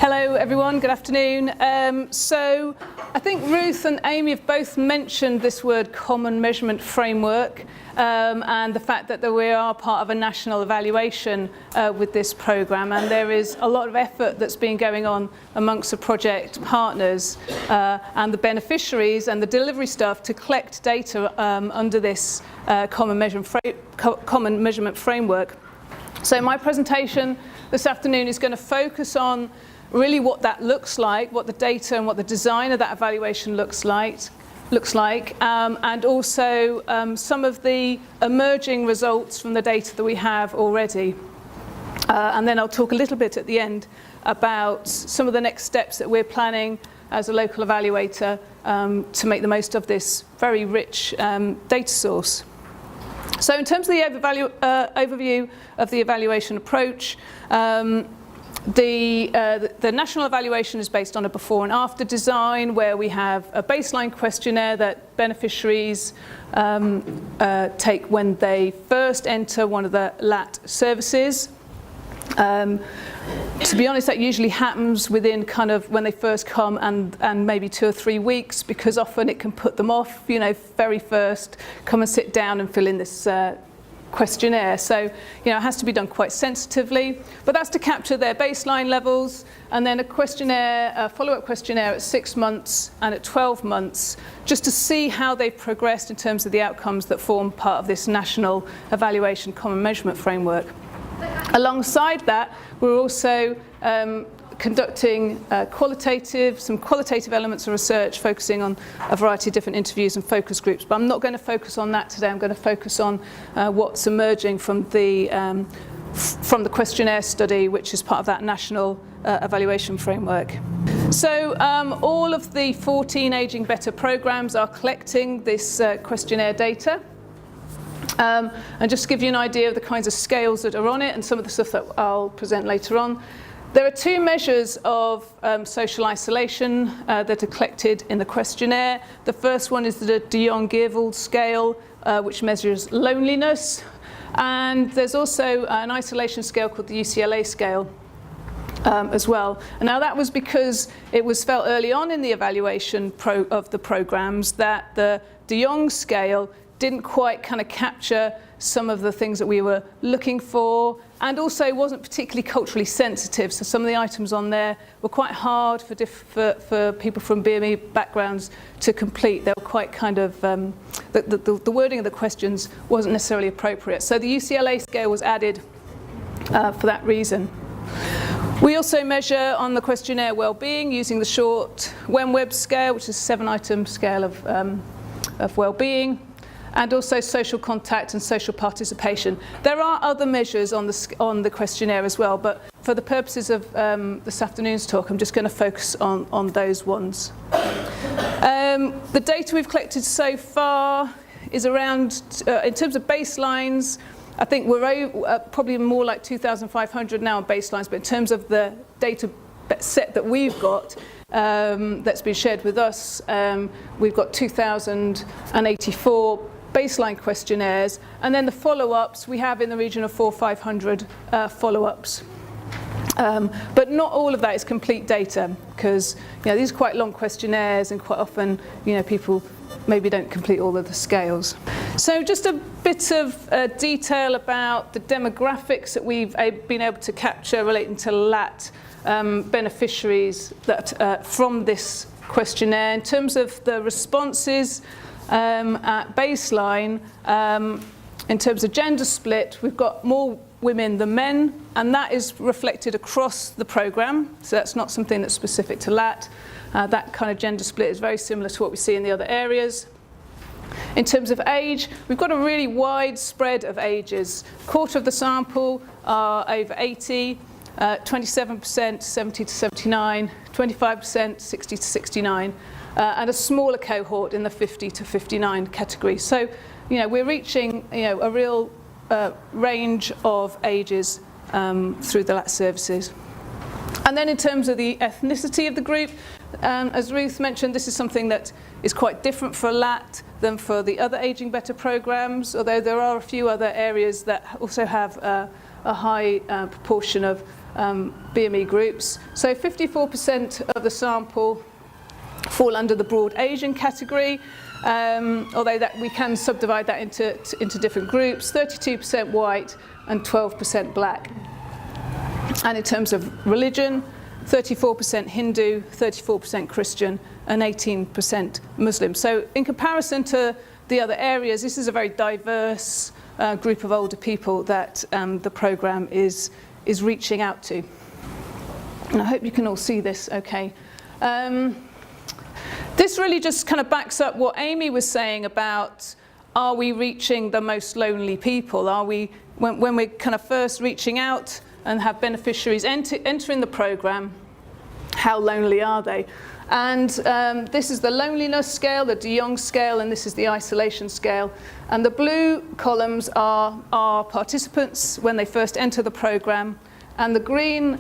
Hello everyone, good afternoon. So I think Ruth and Amy have both mentioned this word common measurement framework and the fact that we are part of a national evaluation with this programme, and there is a lot of effort that's been going on amongst the project partners and the beneficiaries and the delivery staff to collect data under this common measurement framework. So my presentation this afternoon is going to focus on really what that looks like, what the data and what the design of that evaluation looks like, and also some of the emerging results from the data that we have already. And then I'll talk a little bit at the end about some of the next steps that we're planning as a local evaluator to make the most of this very rich data source. So in terms of the overview of the evaluation approach, the national evaluation is based on a before and after design, where we have a baseline questionnaire that beneficiaries take when they first enter one of the LAT services. To be honest, that usually happens within kind of when they first come and maybe 2 or 3 weeks, because often it can put them off, you know, very first, come and sit down and fill in this questionnaire. So, you know, it has to be done quite sensitively, but that's to capture their baseline levels, and then a follow-up questionnaire at 6 months and at 12 months, just to see how they've progressed in terms of the outcomes that form part of this national evaluation common measurement framework. Alongside that, we're also conducting some qualitative elements of research, focusing on a variety of different interviews and focus groups. But I'm not going to focus on that today. I'm going to focus on what's emerging from the questionnaire study, which is part of that national evaluation framework. So all of the 14 Ageing Better programmes are collecting this questionnaire data. And just to give you an idea of the kinds of scales that are on it and some of the stuff that I'll present later on, there are 2 measures of social isolation that are collected in the questionnaire. The first one is the de Jong-Geerveld scale, which measures loneliness. And there's also an isolation scale called the UCLA scale as well. And now that was because it was felt early on in the evaluation of the programmes that the de Jong scale didn't quite kind of capture some of the things that we were looking for, and also wasn't particularly culturally sensitive. So some of the items on there were quite hard for people from BME backgrounds to complete. They were quite kind of, the wording of the questions wasn't necessarily appropriate. So the UCLA scale was added for that reason. We also measure on the questionnaire Wellbeing using the short Web scale, which is a 7-item scale of well-being, and also social contact and social participation. There are other measures on the questionnaire as well, but for the purposes of this afternoon's talk, I'm just going to focus on those ones. The data we've collected so far is around, in terms of baselines, I think we're probably more like 2,500 now on baselines, but in terms of the data set that we've got, that's been shared with us, we've got 2,084 baseline questionnaires, and then the follow-ups we have in the region of 400-500 follow-ups. But not all of that is complete data, because these are quite long questionnaires, and quite often people maybe don't complete all of the scales. So just a bit of detail about the demographics that we've been able to capture relating to LAT beneficiaries that from this questionnaire. In terms of the responses at baseline, in terms of gender split, we've got more women than men, and that is reflected across the programme, so that's not something that's specific to LAT. That kind of gender split is very similar to what we see in the other areas. In terms of age, we've got a really wide spread of ages. A quarter of the sample are over 80, 27% 70 to 79, 25% 60 to 69, and a smaller cohort in the 50 to 59 category. So, we're reaching a real range of ages through the LAT services. And then in terms of the ethnicity of the group, as Ruth mentioned, this is something that is quite different for LAT than for the other Ageing Better programmes, although there are a few other areas that also have a high proportion of BME groups. So 54% of the sample fall under the broad Asian category, although that we can subdivide that into different groups, 32% white and 12% black. And in terms of religion, 34% Hindu, 34% Christian, and 18% Muslim. So in comparison to the other areas, this is a very diverse group of older people that the programme is reaching out to. And I hope you can all see this okay. This really just kind of backs up what Amy was saying about, are we reaching the most lonely people? Are we, when we're kind of first reaching out and have beneficiaries entering the programme, how lonely are they? And this is the loneliness scale, the de Jong scale, and this is the isolation scale. And the blue columns are participants when they first enter the programme, and the green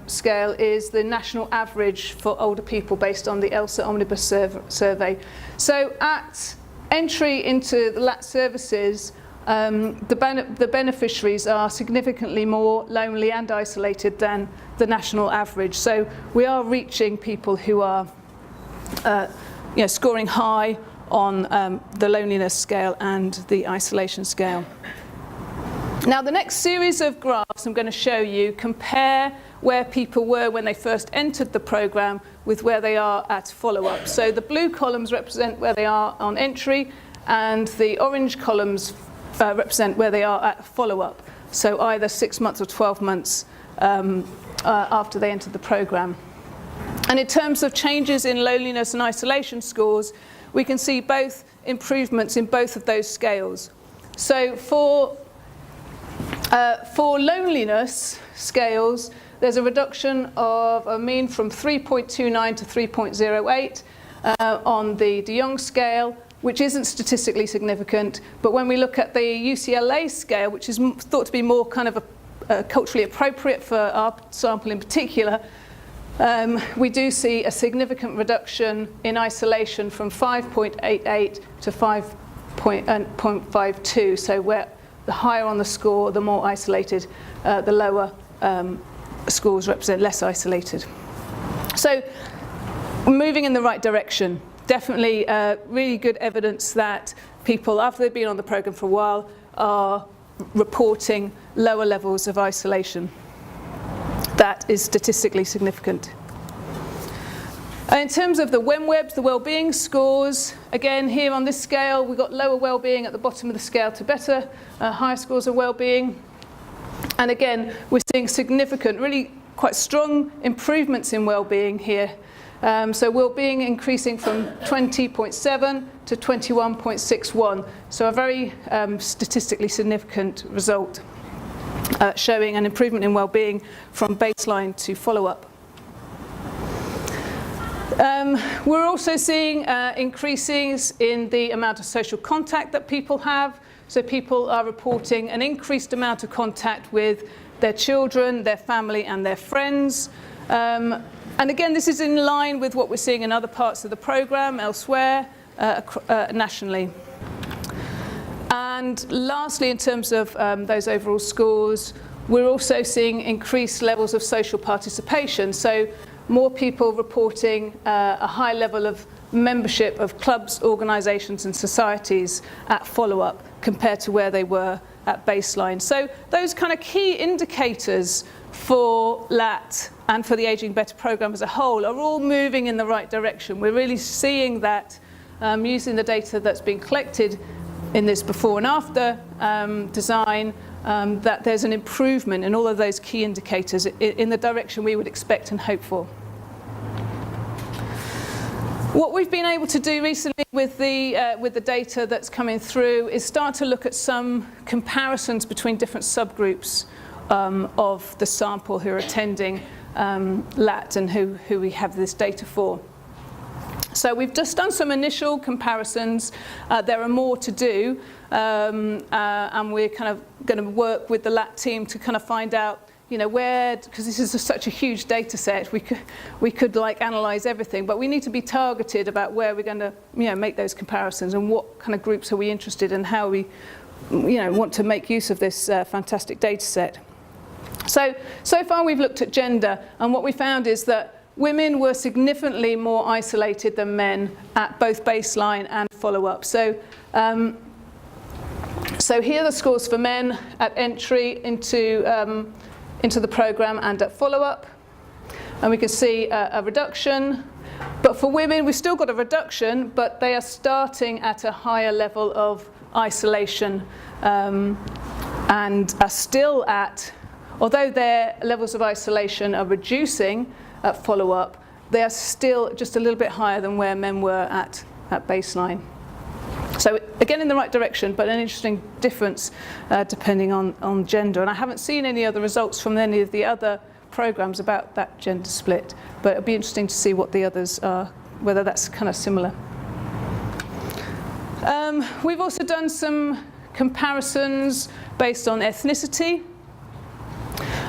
scale is the national average for older people based on the ELSA Omnibus survey. So at entry into the LAT services, the beneficiaries are significantly more lonely and isolated than the national average. So we are reaching people who are scoring high on the loneliness scale and the isolation scale. Now the next series of graphs I'm going to show you compare where people were when they first entered the programme with where they are at follow-up. So the blue columns represent where they are on entry, and the orange columns represent where they are at follow-up, so either 6 months or 12 months after they entered the programme. And in terms of changes in loneliness and isolation scores, we can see both improvements in both of those scales. So for loneliness scales, there's a reduction of a mean from 3.29 to 3.08 on the de Jong scale, which isn't statistically significant. But when we look at the UCLA scale, which is thought to be more kind of culturally appropriate for our sample in particular, we do see a significant reduction in isolation from 5.88 to 5.52. So where the higher on the score, the more isolated, the lower scores represent less isolated. So moving in the right direction. Definitely really good evidence that people, after they've been on the programme for a while, are reporting lower levels of isolation. That is statistically significant. In terms of the WEMWEBs, the Wellbeing scores, again here on this scale we've got lower Wellbeing at the bottom of the scale to better, higher scores of Wellbeing. And again we're seeing significant, really quite strong improvements in Wellbeing here. So Wellbeing increasing from 20.7 to 21.61. So a very statistically significant result, showing an improvement in Wellbeing from baseline to follow-up. We're also seeing increases in the amount of social contact that people have. So people are reporting an increased amount of contact with their children, their family and their friends. And again, this is in line with what we're seeing in other parts of the programme elsewhere nationally. And lastly, in terms of those overall scores, we're also seeing increased levels of social participation. So more people reporting a high level of membership of clubs, organisations and societies at follow-up compared to where they were at baseline. So those kind of key indicators for LAT and for the Ageing Better programme as a whole are all moving in the right direction. We're really seeing that using the data that's been collected in this before and after design, that there's an improvement in all of those key indicators in the direction we would expect and hope for. What we've been able to do recently with the data that's coming through is start to look at some comparisons between different subgroups of the sample who are attending LAT and who we have this data for. So we've just done some initial comparisons. There are more to do, and we're kind of going to work with the LAT team to kind of find out, you know, where, because this is such a huge data set, we could like analyze everything, but we need to be targeted about where we're going to, you know, make those comparisons and what kind of groups are we interested in, how we, you know, want to make use of this fantastic data set. So far we've looked at gender, and what we found is that women were significantly more isolated than men at both baseline and follow-up. So here are the scores for men at entry into the programme and at follow-up. And we can see a reduction. But for women, we've still got a reduction, but they are starting at a higher level of isolation and are still at, although their levels of isolation are reducing at follow-up, they are still just a little bit higher than where men were at baseline. So again, in the right direction, but an interesting difference depending on gender. And I haven't seen any other results from any of the other programs about that gender split, but it'll be interesting to see what the others are, whether that's kind of similar. We've also done some comparisons based on ethnicity.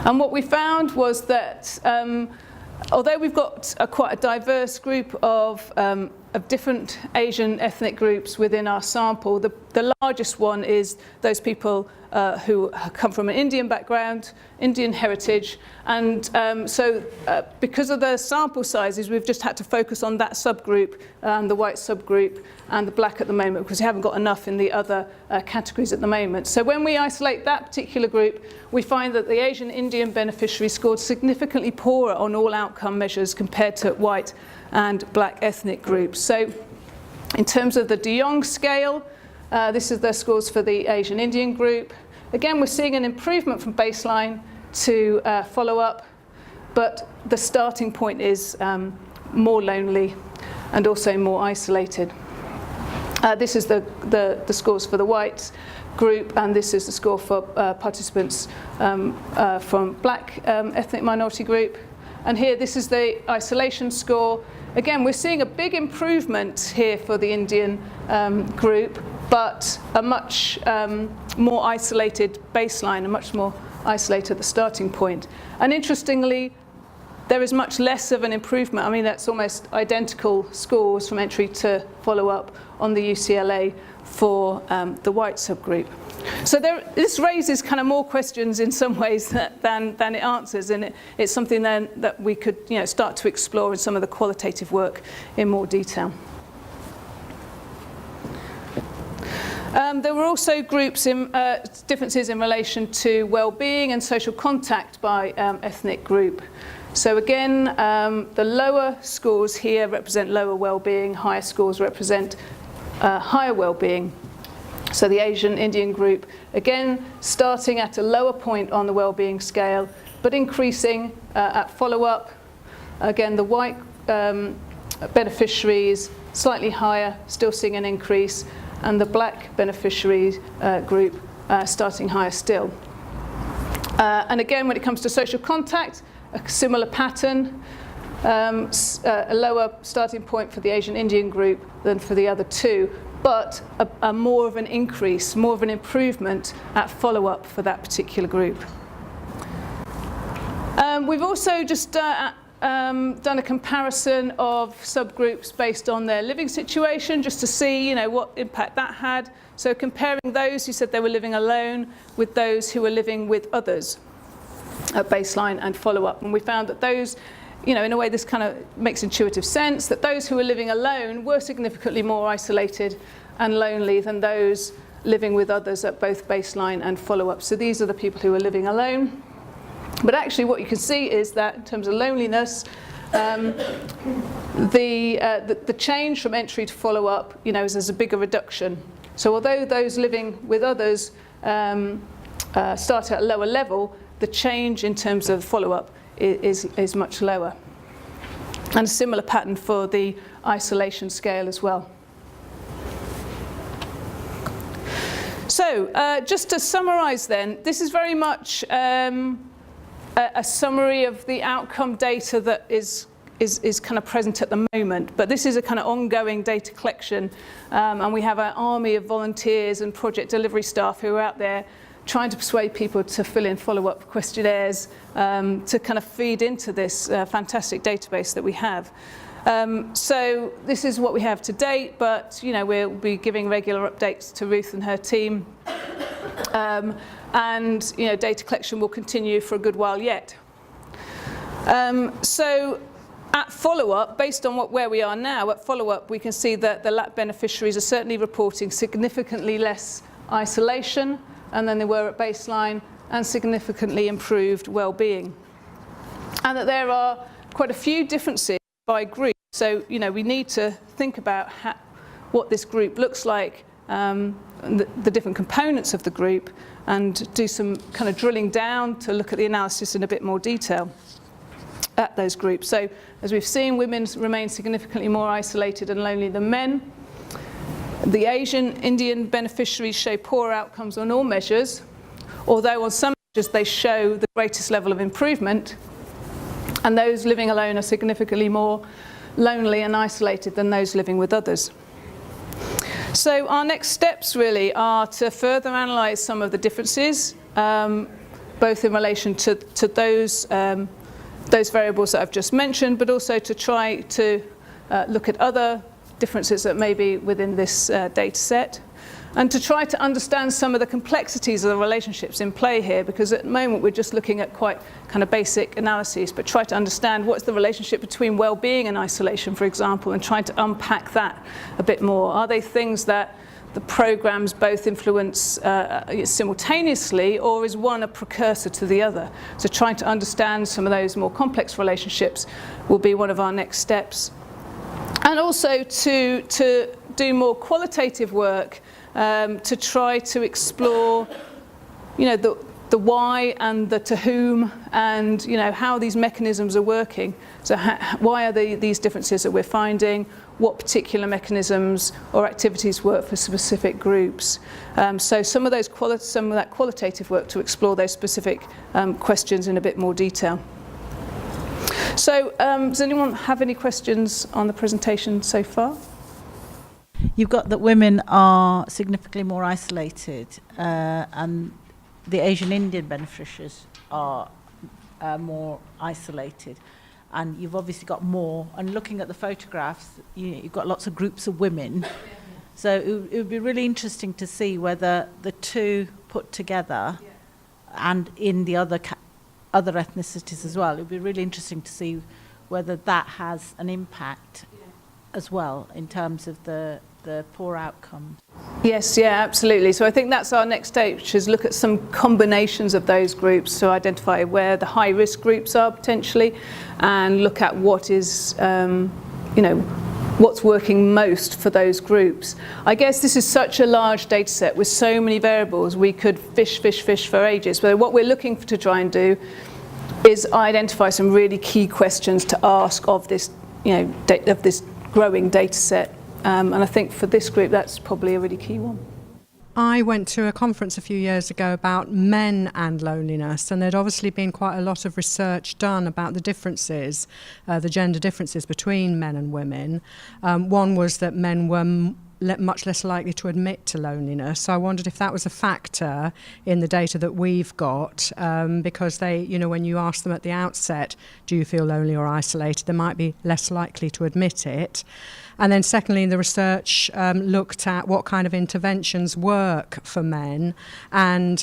And what we found was that although we've got quite a diverse group of different Asian ethnic groups within our sample, the largest one is those people who come from an Indian background, Indian heritage, and so because of the sample sizes, we've just had to focus on that subgroup, the white subgroup, and the black at the moment, because we haven't got enough in the other categories at the moment. So when we isolate that particular group, we find that the Asian Indian beneficiaries scored significantly poorer on all outcome measures compared to white and black ethnic groups. So in terms of the de Jong scale, this is the scores for the Asian Indian group. Again, we're seeing an improvement from baseline to follow-up, but the starting point is more lonely and also more isolated. This is the scores for the white group, and this is the score for participants from black ethnic minority group. And here, this is the isolation score. Again, we're seeing a big improvement here for the Indian group, but a much more isolated baseline, a much more isolated at the starting point. And interestingly, there is much less of an improvement. I mean, that's almost identical scores from entry to follow-up on the UCLA for the white subgroup. So this raises kind of more questions in some ways than it answers, and it's something then that we could start to explore in some of the qualitative work in more detail. There were also differences in relation to well-being and social contact by ethnic group. So again, the lower scores here represent lower well-being, higher scores represent higher well-being. So the Asian Indian group, again, starting at a lower point on the well-being scale, but increasing at follow-up. Again, the white beneficiaries, slightly higher, still seeing an increase, and the black beneficiaries group starting higher still. And again, when it comes to social contact, a similar pattern, a lower starting point for the Asian Indian group than for the other two, but a more of an increase, more of an improvement at follow-up for that particular group. We've also just done a comparison of subgroups based on their living situation, just to see what impact that had. So comparing those who said they were living alone with those who were living with others at baseline and follow-up. And we found that those, in a way this kind of makes intuitive sense, that those who were living alone were significantly more isolated and lonely than those living with others at both baseline and follow-up. So these are the people who were living alone. But actually what you can see is that in terms of loneliness, the change from entry to follow-up, is there's a bigger reduction. So although those living with others start at a lower level, the change in terms of follow-up is much lower. And a similar pattern for the isolation scale as well. So just to summarise then, this is very much a summary of the outcome data that is kind of present at the moment, but this is a kind of ongoing data collection, and we have an army of volunteers and project delivery staff who are out there trying to persuade people to fill in follow-up questionnaires to kind of feed into this fantastic database that we have. So this is what we have to date, but we'll be giving regular updates to Ruth and her team And data collection will continue for a good while yet. So at follow-up, based on where we are now, at follow-up we can see that the LAP beneficiaries are certainly reporting significantly less isolation than they were at baseline, and significantly improved well-being. And that there are quite a few differences by group. So we need to think about what this group looks like, the different components of the group, and do some kind of drilling down to look at the analysis in a bit more detail at those groups. So as we've seen, women remain significantly more isolated and lonely than men. The Asian Indian beneficiaries show poor outcomes on all measures, although on some measures they show the greatest level of improvement, and those living alone are significantly more lonely and isolated than those living with others. So our next steps really are to further analyse some of the differences, both in relation to those variables that I've just mentioned, but also to try to look at other differences that may be within this data set, and to try to understand some of the complexities of the relationships in play here, because at the moment we're just looking at quite kind of basic analyses, but try to understand what's the relationship between well-being and isolation, for example, and try to unpack that a bit more. Are they things that the programs both influence simultaneously, or is one a precursor to the other? So trying to understand some of those more complex relationships will be one of our next steps. And also to do more qualitative work, to try to explore, the why and the to whom, and how these mechanisms are working. So why are these differences that we're finding? What particular mechanisms or activities work for specific groups? So some of that qualitative work to explore those specific questions in a bit more detail. So does anyone have any questions on the presentation so far? You've got that women are significantly more isolated, and the Asian Indian beneficiaries are more isolated. And you've obviously got more, and looking at the photographs, you've got lots of groups of women. So it would be really interesting to see whether the two put together, and in the other ethnicities as well, it would be really interesting to see whether that has an impact as well in terms of the poor outcomes. Yes, absolutely. So I think that's our next stage, which is look at some combinations of those groups to identify where the high-risk groups are potentially, and look at what is, what's working most for those groups. I guess this is such a large data set with so many variables, we could fish for ages. But what we're looking to try and do is identify some really key questions to ask of this, of this growing data set. And I think for this group, that's probably a really key one. I went to a conference a few years ago about men and loneliness, and there'd obviously been quite a lot of research done about the differences, the gender differences between men and women. One was that men were much less likely to admit to loneliness. So I wondered if that was a factor in the data that we've got, because they, when you ask them at the outset, do you feel lonely or isolated, they might be less likely to admit it. And then secondly, the research looked at what kind of interventions work for men, and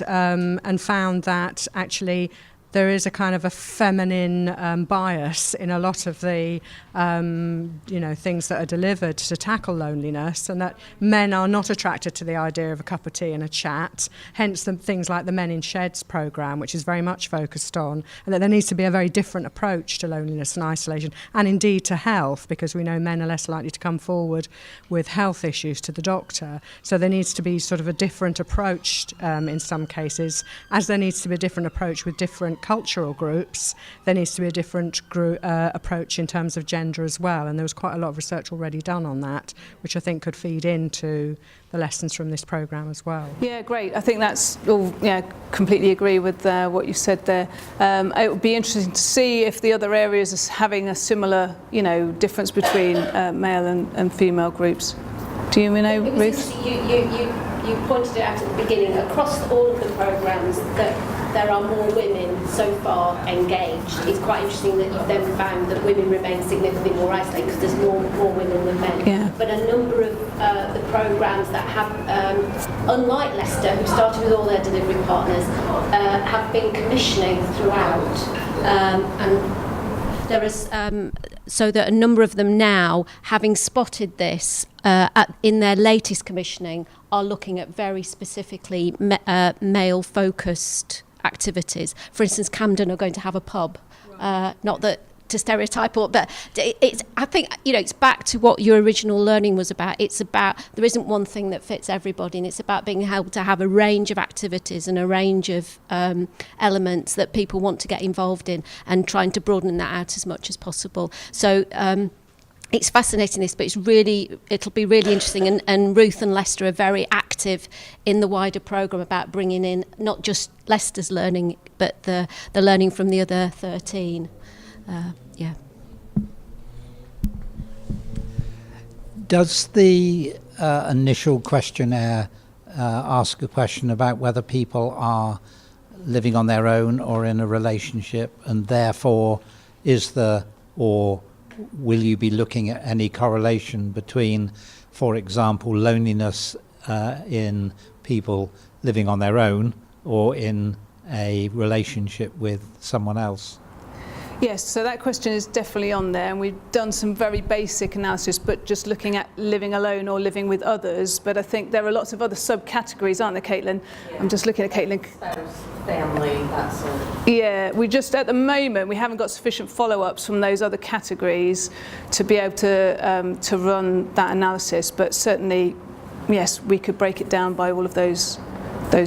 found that actually there is a kind of a feminine bias in a lot of the things that are delivered to tackle loneliness, and that men are not attracted to the idea of a cup of tea and a chat, hence the things like the Men in Sheds programme, which is very much focused on, and that there needs to be a very different approach to loneliness and isolation, and indeed to health, because we know men are less likely to come forward with health issues to the doctor. So there needs to be sort of a different approach in some cases, as there needs to be a different approach with different cultural groups. There needs to be a different approach in terms of gender as well, and there was quite a lot of research already done on that, which I think could feed into the lessons from this programme as well. Yeah, great. I think that's all, completely agree with what you said there. It would be interesting to see if the other areas are having a similar, difference between male and female groups. Do you know, Ruth? You pointed it out at the beginning, across all of the programmes, that there are more women so far engaged. It's quite interesting that you've then found that women remain significantly more isolated because there's more women than men. Yeah. But a number of the programmes that have, unlike Leicester, who started with all their delivery partners, have been commissioning throughout. And there is so that a number of them now, having spotted this in their latest commissioning, are looking at very specifically male-focused activities. For instance, Camden are going to have a pub. Not that to stereotype, but it's. I think it's back to what your original learning was about. It's about there isn't one thing that fits everybody, and it's about being able to have a range of activities and a range of elements that people want to get involved in, and trying to broaden that out as much as possible. So. It's fascinating this, but it'll be really interesting. And Ruth and Leicester are very active in the wider programme about bringing in not just Leicester's learning, but the learning from the other 13. Yeah. Does the initial questionnaire ask a question about whether people are living on their own or in a relationship, and therefore will you be looking at any correlation between, for example, loneliness in people living on their own or in a relationship with someone else? Yes, so that question is definitely on there, and we've done some very basic analysis, but just looking at living alone or living with others. But I think there are lots of other subcategories, aren't there, Caitlin? Yeah. I'm just looking at Caitlin. Spouse, family, that sort of. Yeah, we just at the moment we haven't got sufficient follow-ups from those other categories to be able to run that analysis. But certainly, yes, we could break it down by all of those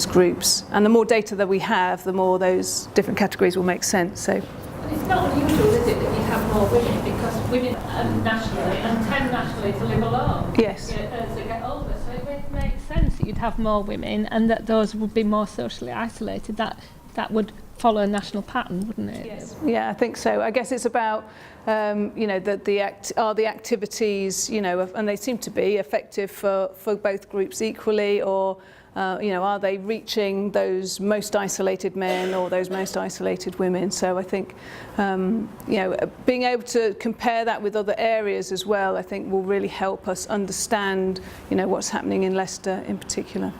groups. And the more data that we have, the more those different categories will make sense. So. It's not unusual, is it, that you have more women, because women nationally and tend naturally to live alone. Yes. As they get older, so it makes sense that you'd have more women, and that those would be more socially isolated. That would follow a national pattern, wouldn't it? Yes. Yeah, I think so. I guess it's about the activities, and they seem to be effective for both groups equally, or are they reaching those most isolated men or those most isolated women? So I think, being able to compare that with other areas as well, I think will really help us understand, what's happening in Leicester in particular.